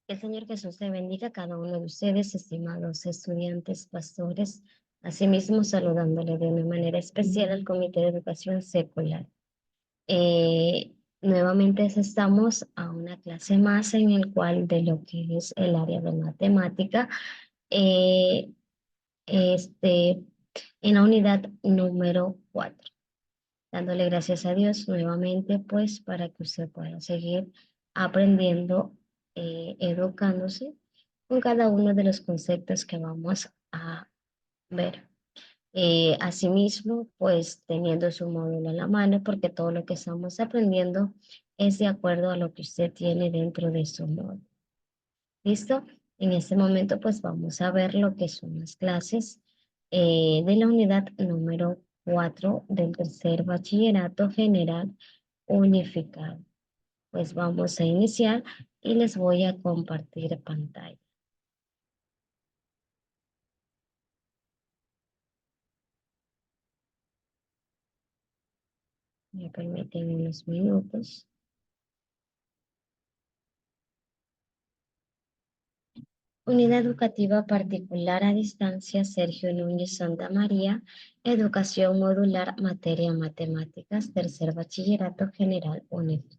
Que el Señor Jesús te bendiga a cada uno de ustedes, estimados estudiantes, pastores, asimismo saludándole de una manera especial al Comité de Educación Secular. Nuevamente estamos a una clase más en el cual de lo que es el área de matemática, eh, este, en la unidad número 4. Dándole gracias a Dios nuevamente, pues, para que usted pueda seguir aprendiendo, educándose con cada uno de los conceptos que vamos a ver. Asimismo, pues, teniendo su módulo en la mano, porque todo lo que estamos aprendiendo es de acuerdo a lo que usted tiene dentro de su módulo. ¿Listo? En este momento, pues, vamos a ver lo que son las clases de la unidad número 4 del tercer bachillerato general unificado. Pues vamos a iniciar y les voy a compartir pantalla. Me permiten unos minutos. Unidad Educativa Particular a Distancia Sergio Núñez Santa María, Educación Modular, Materia Matemáticas, Tercer Bachillerato General unificado.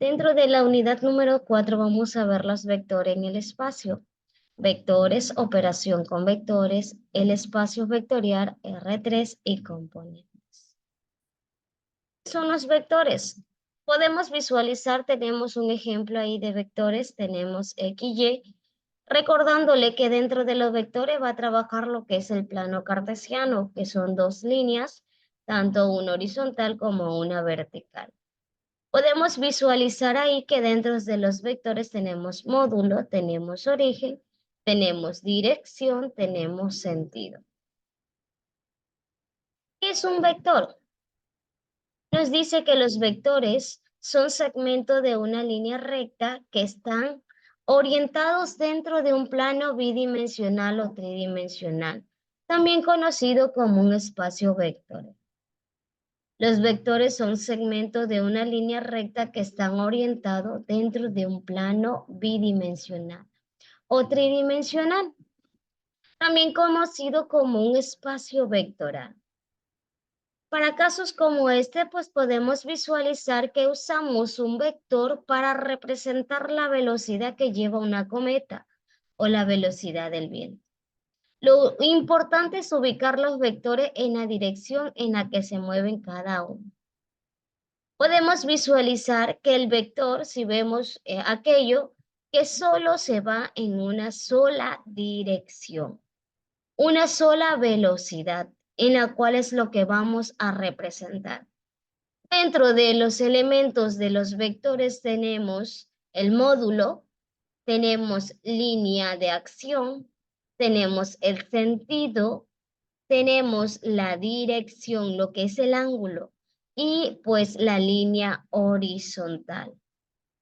Dentro de la unidad número 4 vamos a ver los vectores en el espacio. Vectores, operación con vectores, el espacio vectorial R3 y componentes. ¿Qué son los vectores? Podemos visualizar, tenemos un ejemplo ahí de vectores, tenemos X, Y, recordándole que dentro de los vectores va a trabajar lo que es el plano cartesiano, que son dos líneas, tanto una horizontal como una vertical. Podemos visualizar ahí que dentro de los vectores tenemos módulo, tenemos origen, tenemos dirección, tenemos sentido. ¿Qué es un vector? Nos dice que los vectores son segmentos de una línea recta que están orientados dentro de un plano bidimensional o tridimensional, también conocido como un espacio vectorial. Los vectores son segmentos de una línea recta que están orientados dentro de un plano bidimensional o tridimensional, también conocido como un espacio vectorial. Para casos como este, pues podemos visualizar que usamos un vector para representar la velocidad que lleva una cometa o la velocidad del viento. Lo importante es ubicar los vectores en la dirección en la que se mueven cada uno. Podemos visualizar que el vector, si vemos aquello, que solo se va en una sola dirección, una sola velocidad, en la cual es lo que vamos a representar. Dentro de los elementos de los vectores tenemos el módulo, tenemos línea de acción, tenemos el sentido, tenemos la dirección, lo que es el ángulo, y pues la línea horizontal.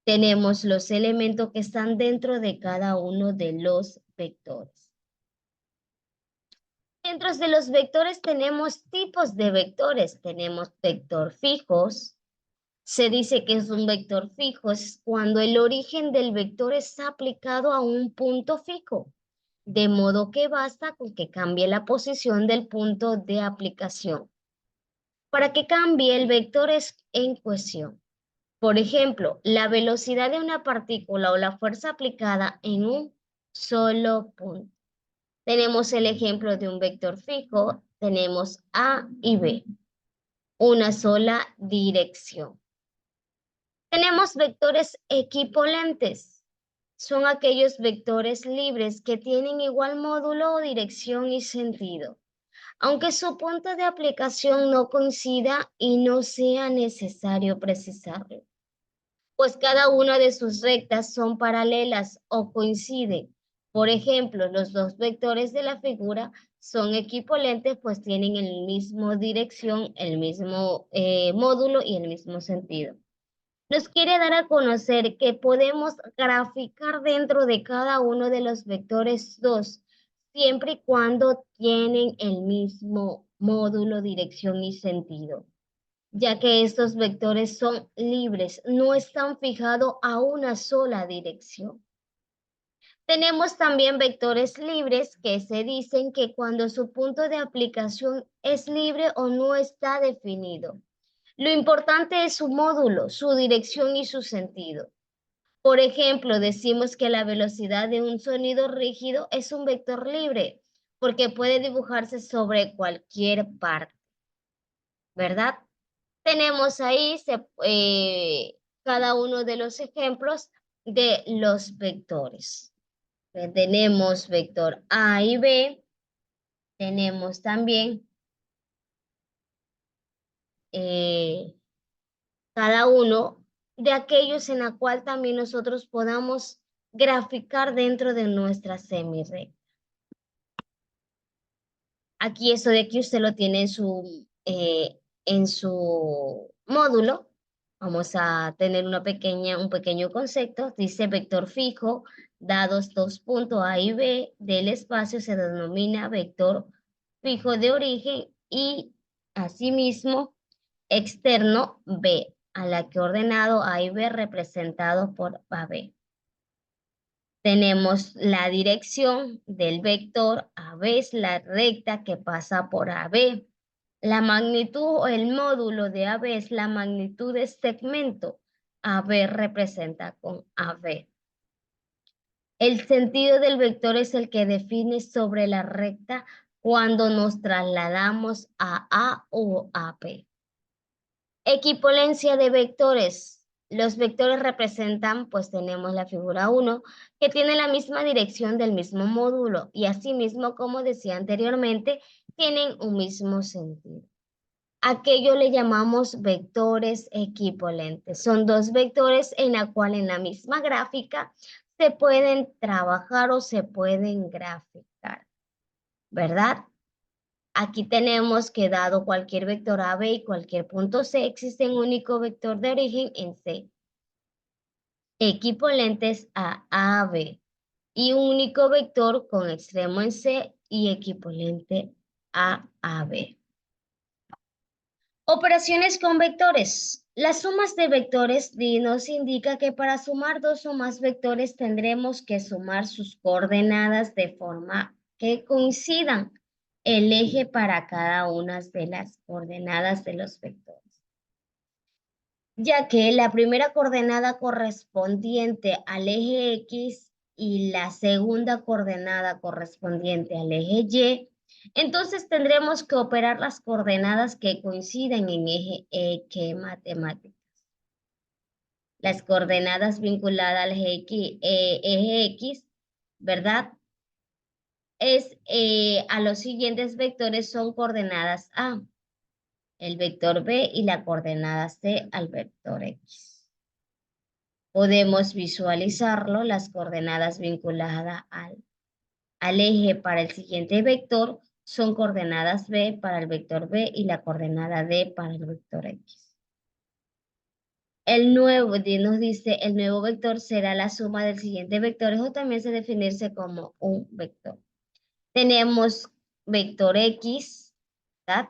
Tenemos los elementos que están dentro de cada uno de los vectores. Dentro de los vectores tenemos tipos de vectores. Tenemos vector fijos. Se dice que es un vector fijo, es cuando el origen del vector está aplicado a un punto fijo, de modo que basta con que cambie la posición del punto de aplicación para que cambie el vector en cuestión. Por ejemplo, la velocidad de una partícula o la fuerza aplicada en un solo punto. Tenemos el ejemplo de un vector fijo, tenemos A y B, una sola dirección. Tenemos vectores equipolentes. Son aquellos vectores libres que tienen igual módulo o dirección y sentido, aunque su punto de aplicación no coincida y no sea necesario precisarlo, pues cada una de sus rectas son paralelas o coinciden. Por ejemplo, los dos vectores de la figura son equipolentes, pues tienen el mismo dirección, el mismo módulo y el mismo sentido. Nos quiere dar a conocer que podemos graficar dentro de cada uno de los vectores 2, siempre y cuando tienen el mismo módulo, dirección y sentido. ya que estos vectores son libres, no están fijados a una sola dirección. Tenemos también vectores libres que se dicen que cuando su punto de aplicación es libre o no está definido. Lo importante es su módulo, su dirección y su sentido. Por ejemplo, decimos que la velocidad de un sonido rígido es un vector libre porque puede dibujarse sobre cualquier parte, ¿verdad? Tenemos ahí cada uno de los ejemplos de los vectores. Tenemos vector A y B, tenemos también eh, cada uno de aquellos en la cual también nosotros podamos graficar dentro de nuestra semirrecta. Aquí eso de aquí usted lo tiene en su módulo. Vamos a tener un pequeño concepto. Dice vector fijo, dados dos puntos A y B del espacio se denomina vector fijo de origen y asimismo externo B, a la que ordenado A y B representado por AB. Tenemos la dirección del vector, AB es la recta que pasa por AB. La magnitud o el módulo de AB es la magnitud de segmento. AB representa con AB. El sentido del vector es el que define sobre la recta cuando nos trasladamos a A o a B. Equipolancia de vectores. Los vectores representan, pues tenemos la figura 1, que tiene la misma dirección del mismo módulo y asimismo, como decía anteriormente, tienen un mismo sentido. Aquello le llamamos vectores equipolentes. Son dos vectores en la cual en la misma gráfica se pueden trabajar o se pueden graficar, ¿verdad? Aquí tenemos que dado cualquier vector AB y cualquier punto C, existe un único vector de origen en C, equipolentes a AB, y un único vector con extremo en C y equipolente a AB. Operaciones con vectores. Las sumas de vectores nos indica que para sumar dos o más vectores tendremos que sumar sus coordenadas de forma que coincidan el eje para cada una de las coordenadas de los vectores, ya que la primera coordenada correspondiente al eje X y la segunda coordenada correspondiente al eje Y, entonces tendremos que operar las coordenadas que coinciden en eje matemáticas. Las coordenadas vinculadas al eje X, ¿verdad? A los siguientes vectores son coordenadas A, el vector B y la coordenada C al vector X. Podemos visualizarlo, las coordenadas vinculadas al eje para el siguiente vector son coordenadas B para el vector B y la coordenada D para el vector X. Nos dice, el nuevo vector será la suma del siguiente vector, o también se definirse como un vector. Tenemos vector X, ¿verdad?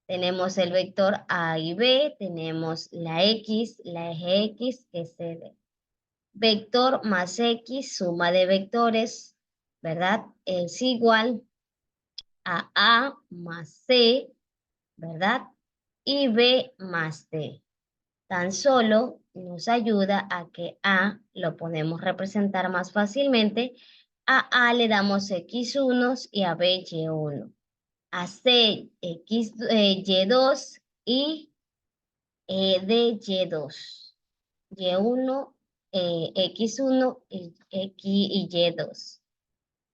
Tenemos el vector A y B, tenemos la X, la eje X, que es CD. Vector más X, suma de vectores, ¿verdad? Es igual a A más C, ¿verdad? Y B más D. Tan solo nos ayuda a que A lo podemos representar más fácilmente. A le damos X1 y a B Y1. A C Y2 y D Y2. Y1, X1 y Y2.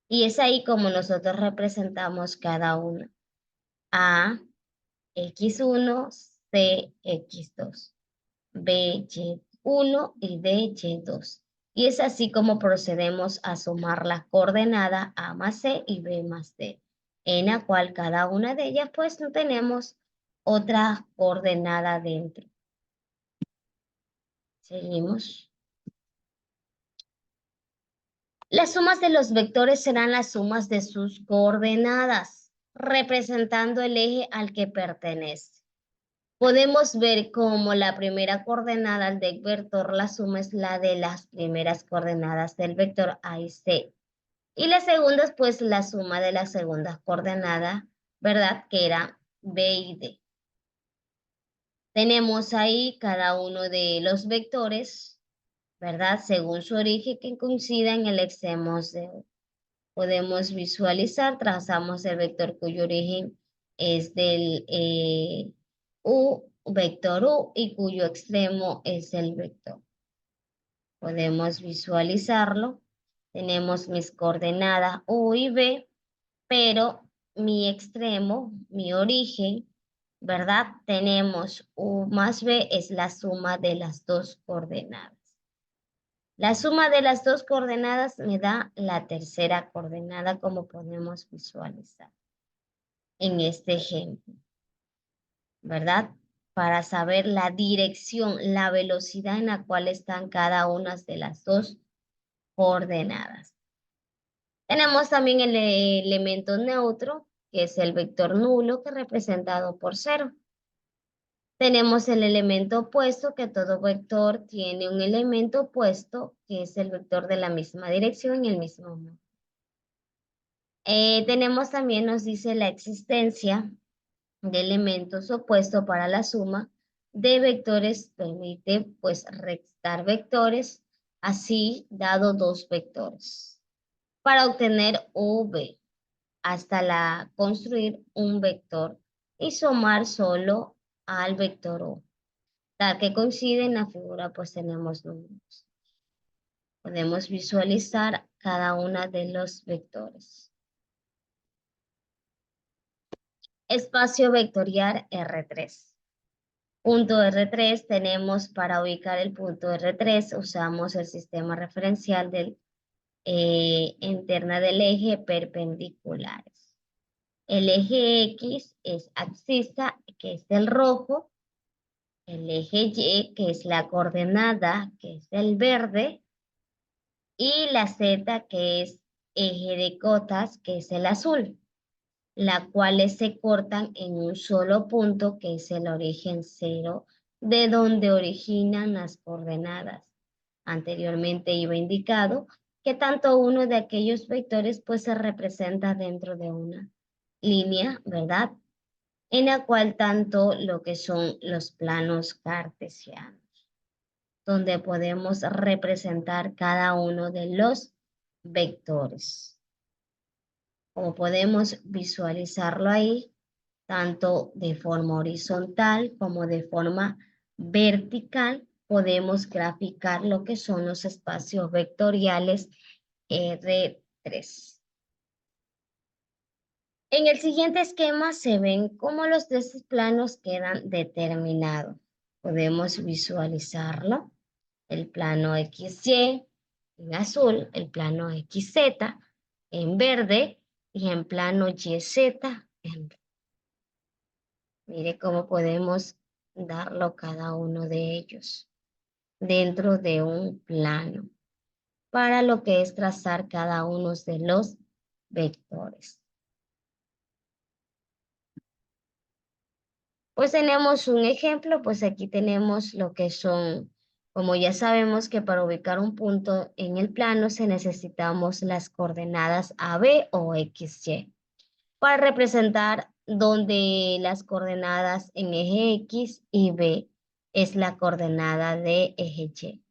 Y es ahí como nosotros representamos cada uno. A, X1, C, X2, B, Y1 y D, Y2. Y es así como procedemos a sumar las coordenadas A más C y B más D, en la cual cada una de ellas pues no tenemos otra coordenada dentro. Seguimos. Las sumas de los vectores serán las sumas de sus coordenadas, representando el eje al que pertenece. Podemos ver como la primera coordenada del vector, la suma es la de las primeras coordenadas del vector A y C. Y la segunda es pues la suma de las segundas coordenadas, ¿verdad? Que era B y D. Tenemos ahí cada uno de los vectores, ¿verdad? Según su origen que coincida en el extremo de U. Podemos visualizar, trazamos el vector cuyo origen es del U, vector U, y cuyo extremo es el vector. Podemos visualizarlo. Tenemos mis coordenadas U y B, pero mi extremo, mi origen, ¿verdad? Tenemos U más B es la suma de las dos coordenadas. La suma de las dos coordenadas me da la tercera coordenada, como podemos visualizar en este ejemplo, ¿verdad? Para saber la dirección, la velocidad en la cual están cada una de las dos coordenadas. Tenemos también el elemento neutro, que es el vector nulo, que es representado por 0. Tenemos el elemento opuesto, que todo vector tiene un elemento opuesto, que es el vector de la misma dirección y el mismo modo. Tenemos también, nos dice la existencia de elementos opuestos para la suma de vectores, permite pues restar vectores, así dado dos vectores, para obtener V, hasta construir un vector y sumar solo al vector U. Tal que coincide en la figura, pues tenemos números. Podemos visualizar cada uno de los vectores. Espacio vectorial R3. Punto R3 tenemos para ubicar el punto R3, usamos el sistema referencial interna del eje perpendiculares. El eje X es abscisa, que es el rojo. El eje Y, que es la coordenada, que es el verde. Y la Z, que es eje de cotas, que es el azul, las cuales se cortan en un solo punto, que es el origen 0, de donde originan las coordenadas. Anteriormente iba indicado que tanto uno de aquellos vectores pues se representa dentro de una línea, ¿verdad? En la cual tanto lo que son los planos cartesianos, donde podemos representar cada uno de los vectores. Como podemos visualizarlo ahí, tanto de forma horizontal como de forma vertical, podemos graficar lo que son los espacios vectoriales R3. En el siguiente esquema se ven cómo los tres planos quedan determinados. Podemos visualizarlo. El plano XY en azul, el plano XZ en verde y en plano YZ en rojo. Mire cómo podemos darlo cada uno de ellos dentro de un plano para lo que es trazar cada uno de los vectores. Pues tenemos un ejemplo, pues aquí tenemos lo que son, como ya sabemos que para ubicar un punto en el plano se necesitamos las coordenadas AB o XY. Para representar donde las coordenadas en eje X y B es la coordenada de eje Y.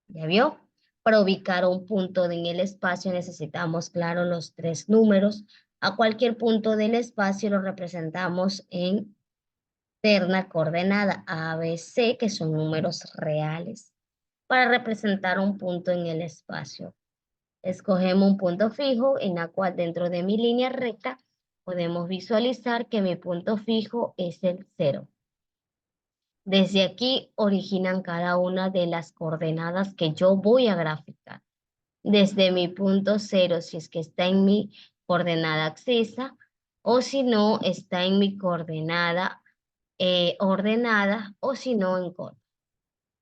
¿Ya vio? Para ubicar un punto en el espacio necesitamos, claro, los tres números. A cualquier punto del espacio lo representamos en terna coordenada A, B, C, que son números reales, para representar un punto en el espacio. Escogemos un punto fijo en la cual dentro de mi línea recta podemos visualizar que mi punto fijo es el 0. Desde aquí originan cada una de las coordenadas que yo voy a graficar. Desde mi punto 0, si es que está en mi coordenada abscisa, o si no, está en mi coordenada ordenada, o si no, en corto.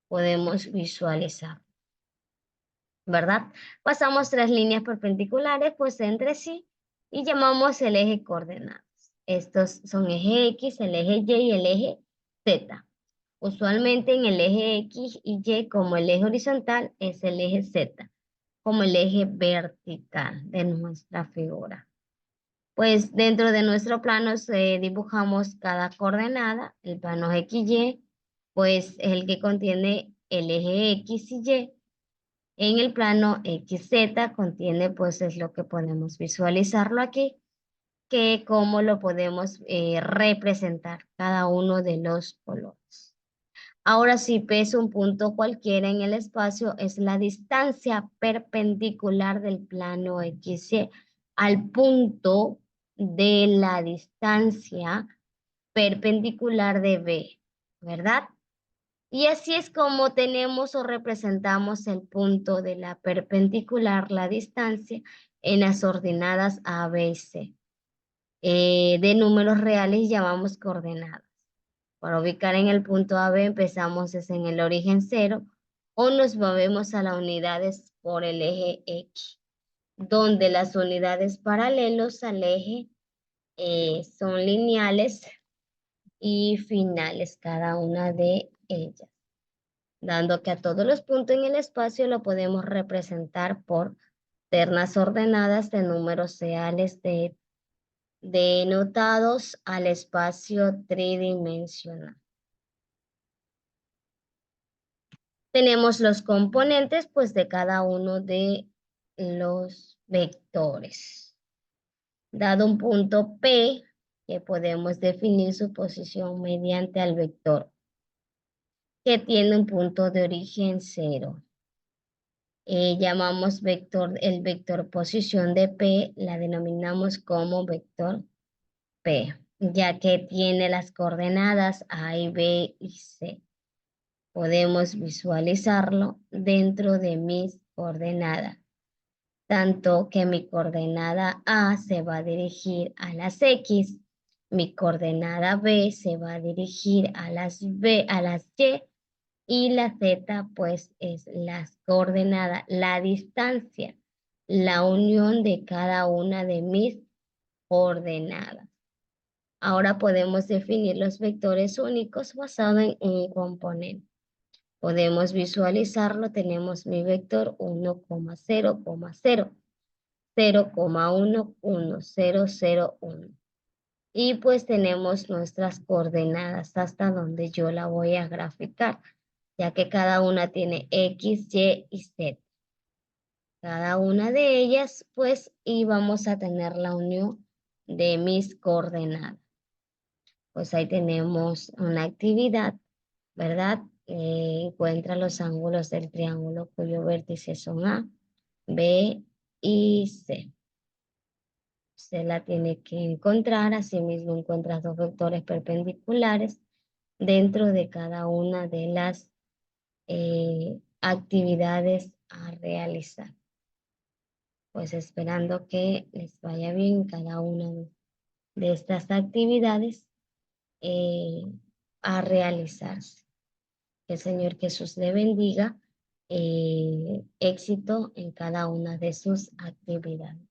Podemos visualizar, ¿verdad? Pasamos tres líneas perpendiculares pues entre sí y llamamos el eje coordenadas. Estos son eje X, el eje Y y el eje Z. Usualmente en el eje X y Y como el eje horizontal es el eje Z, como el eje vertical de nuestra figura. Pues dentro de nuestro plano dibujamos cada coordenada. El plano XY, pues es el que contiene el eje X y Y. En el plano XZ contiene, pues es lo que podemos visualizarlo aquí, que cómo lo podemos representar cada uno de los colores. Ahora, si peso un punto cualquiera en el espacio, es la distancia perpendicular del plano XY al punto de la distancia perpendicular de B, ¿verdad? Y así es como tenemos o representamos el punto de la perpendicular, la distancia, en las ordenadas A, B y C. De números reales llamamos coordenadas. Para ubicar en el punto AB empezamos es en el origen 0 o nos movemos a las unidades por el eje X, donde las unidades paralelos al eje son lineales y finales cada una de ellas, dando que a todos los puntos en el espacio lo podemos representar por ternas ordenadas de números reales denotados al espacio tridimensional. Tenemos los componentes pues de cada uno de los vectores. Dado un punto P, que podemos definir su posición mediante al vector, que tiene un punto de origen 0. Llamamos vector, el vector posición de P, la denominamos como vector P, ya que tiene las coordenadas A y B y C. Podemos visualizarlo dentro de mis coordenadas, tanto que mi coordenada A se va a dirigir a las X, mi coordenada B se va a dirigir a las B, a las Y la Z pues es las coordenadas, la distancia, la unión de cada una de mis coordenadas. Ahora podemos definir los vectores únicos basados en un componente. Podemos visualizarlo, tenemos mi vector 1,0,0, 0,1, 1, 0, 0, 1. Y pues tenemos nuestras coordenadas hasta donde yo la voy a graficar, ya que cada una tiene X, Y y Z. Cada una de ellas, pues, y vamos a tener la unión de mis coordenadas. Pues ahí tenemos una actividad, ¿verdad? Encuentra los ángulos del triángulo cuyo vértice son A, B y C. Se la tiene que encontrar, asimismo encuentras dos vectores perpendiculares dentro de cada una de las actividades a realizar. Pues esperando que les vaya bien cada una de estas actividades a realizarse. Que el Señor Jesús le bendiga, éxito en cada una de sus actividades.